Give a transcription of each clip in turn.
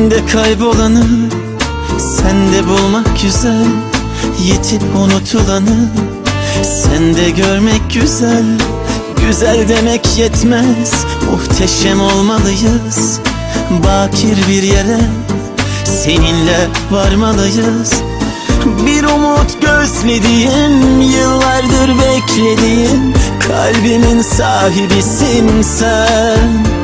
Bende kaybolanı sende bulmak güzel, yitip unutulanı sende görmek güzel. Güzel demek yetmez, muhteşem olmalıyız. Bakir bir yere seninle varmalıyız. Bir umut gözlediğim, yıllardır beklediğim, kalbimin sahibisin sen.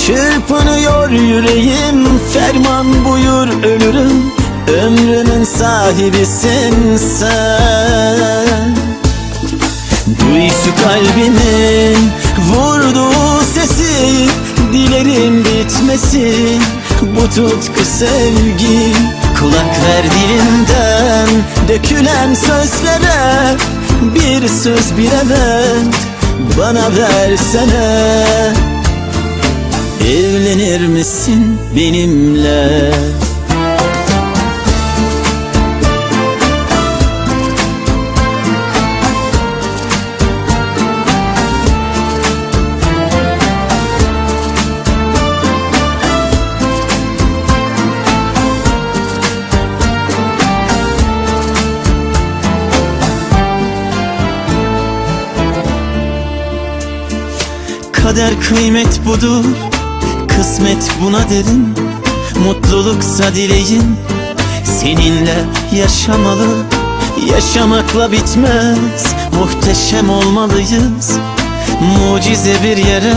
Çırpınıyor yüreğim, ferman buyur ölürüm, ömrümün sahibisin sen. Duy şu kalbimin vurduğu sesi, dilerim bitmesin bu tutku sevgi. Kulak ver dilimden dökülen sözlere, bir söz bir evet bana versene. Evlenir misin benimle? Kader kıymet budur, kısmet buna derim. Mutluluksa dileğim, seninle yaşamalı. Yaşamakla bitmez, muhteşem olmalıyız. Mucize bir yere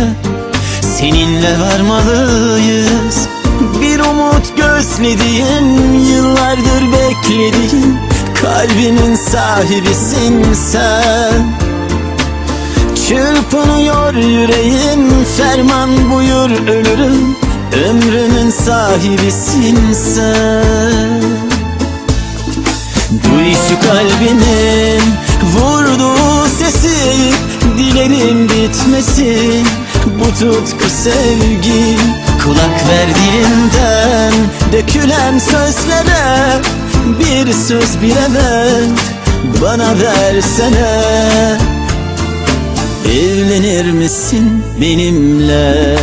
seninle varmalıyız. Bir umut gözlediğim, yıllardır beklediğim, kalbimin sahibisin sen. Çırpınıyor yüreğim, ferman buyur ölürüm, ömrümün sahibisin sen. Duy şu kalbimin vurduğu sesi, dilerim bitmesin bu tutku sevgi. Kulak ver dilimden dökülen sözlere, bir söz bir evet bana versene. Evlenir misin benimle?